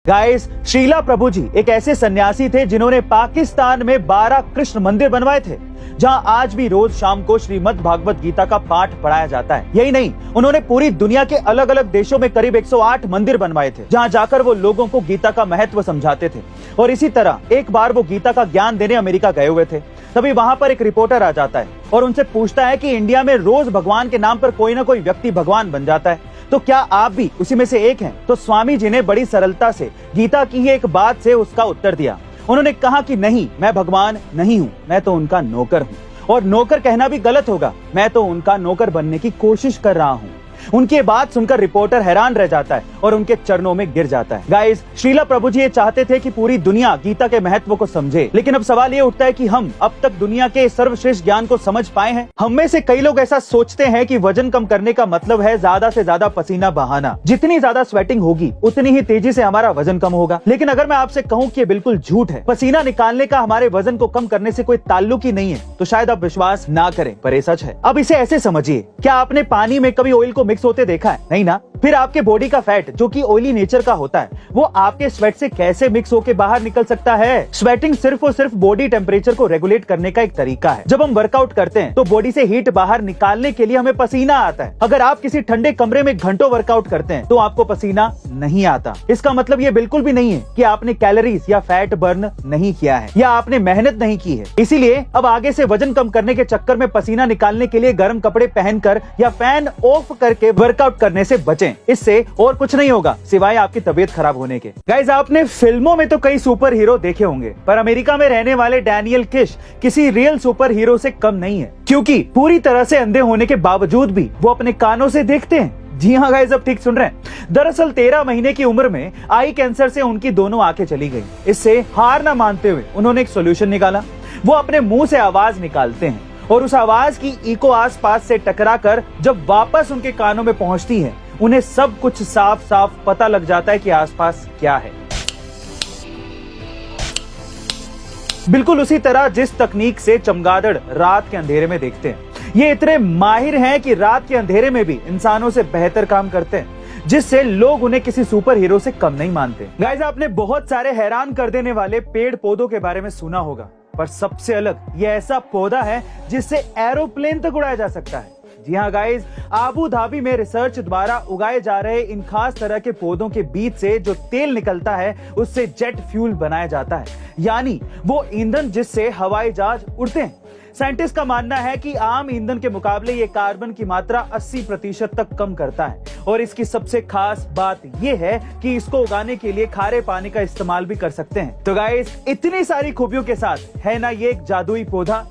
Guys, Srila प्रभु जी एक ऐसे सन्यासी थे जिन्होंने पाकिस्तान में 12 कृष्ण मंदिर बनवाए थे, जहां आज भी रोज शाम को श्रीमद् भागवत गीता का पाठ पढ़ाया जाता है। यही नहीं, उन्होंने पूरी दुनिया के अलग अलग देशों में करीब 108 मंदिर बनवाए थे, जहां जाकर वो लोगों को गीता का महत्व समझाते थे। और इसी तरह एक बार वो गीता का ज्ञान देने अमेरिका गए हुए थे। तभी वहां पर एक रिपोर्टर आ जाता है और उनसे पूछता है कि इंडिया में रोज भगवान के नाम पर कोई ना कोई व्यक्ति भगवान बन जाता है, तो क्या आप भी उसी में से एक हैं? तो स्वामी जी ने बड़ी सरलता से गीता की ही एक बात से उसका उत्तर दिया। उन्होंने कहा कि नहीं, मैं भगवान नहीं हूँ, मैं तो उनका नौकर हूँ। और नौकर कहना भी गलत होगा, मैं तो उनका नौकर बनने की कोशिश कर रहा हूँ। उनकी बात सुनकर रिपोर्टर हैरान रह जाता है और उनके चरणों में गिर जाता है। गाइस, श्रीला प्रभु जी ये चाहते थे कि पूरी दुनिया गीता के महत्व को समझे, लेकिन अब सवाल ये उठता है कि हम अब तक दुनिया के सर्वश्रेष्ठ ज्ञान को समझ पाए हैं? हम में से कई लोग ऐसा सोचते हैं कि वजन कम करने का मतलब है ज्यादा से ज्यादा पसीना बहाना। जितनी ज्यादा स्वेटिंग होगी उतनी ही तेजी से हमारा वजन कम होगा। लेकिन अगर मैं आपसे कहूँ कि ये बिल्कुल झूठ है, पसीना निकालने का हमारे वजन को कम करने से कोई ताल्लुक ही नहीं है, तो शायद आप विश्वास ना करें, पर ये सच है। अब इसे ऐसे समझिए, क्या आपने पानी में कभी ऑयल को मिक्स होते देखा है? नहीं ना। फिर आपके बॉडी का फैट जो कि ऑयली नेचर का होता है, वो आपके स्वेट से कैसे मिक्स होकर बाहर निकल सकता है? स्वेटिंग सिर्फ और सिर्फ बॉडी टेम्परेचर को रेगुलेट करने का एक तरीका है। जब हम वर्कआउट करते हैं तो बॉडी से हीट बाहर निकालने के लिए हमें पसीना आता है। अगर आप किसी ठंडे कमरे में घंटों वर्कआउट करते हैं तो आपको पसीना नहीं आता। इसका मतलब ये बिल्कुल भी नहीं है कि आपने कैलोरीज या फैट बर्न नहीं किया है या आपने मेहनत नहीं की है। इसीलिए अब आगे से वजन कम करने के चक्कर में पसीना निकालने के लिए गर्म कपड़े पहनकर या फैन ऑफ करके वर्कआउट करने से बचें। इससे और कुछ नहीं होगा सिवाय आपकी तबीयत खराब होने के। गाइस, आपने फिल्मों में तो कई सुपर हीरो देखे होंगे, पर अमेरिका में रहने वाले डैनियल किश किसी रियल सुपर हीरो से कम नहीं है, क्योंकि पूरी तरह से अंधे होने के बावजूद भी वो अपने कानों से देखते हैं। जी हाँ गाइस, अब ठीक सुन रहे हैं। दरअसल 13 महीने की उम्र में आई कैंसर से उनकी दोनों आंखें चली गई। इससे हार ना मानते हुए उन्होंने एक सोल्यूशन निकाला। वो अपने मुंह से आवाज निकालते हैं और उस आवाज की इको आसपास से टकराकर जब वापस उनके कानों में पहुंचती है, उन्हें सब कुछ साफ साफ पता लग जाता है कि आसपास क्या है। बिल्कुल उसी तरह जिस तकनीक से चमगादड़ रात के अंधेरे में देखते हैं, ये इतने माहिर हैं कि रात के अंधेरे में भी इंसानों से बेहतर काम करते हैं, जिससे लोग उन्हें किसी सुपर हीरो से कम नहीं मानते। गाइस, आपने बहुत सारे हैरान कर देने वाले पेड़ पौधों के बारे में सुना होगा, पर सबसे अलग ये ऐसा पौधा है जिससे एरोप्लेन तक उड़ाया जा सकता है। जी हाँ गाइस, आबू धाबी में रिसर्च द्वारा उगाए जा रहे इन खास तरह के पौधों के बीच से जो तेल निकलता है उससे जेट फ्यूल बनाया जाता है, यानी वो ईंधन जिससे हवाई जहाज उड़ते हैं। साइंटिस्ट का मानना है कि आम ईंधन के मुकाबले ये कार्बन की मात्रा 80% तक कम करता है, और इसकी सबसे खास बात ये है कि इसको उगाने के लिए खारे पानी का इस्तेमाल भी कर सकते हैं। तो गाइस, इतनी सारी खूबियों के साथ है ना ये एक जादुई पौधा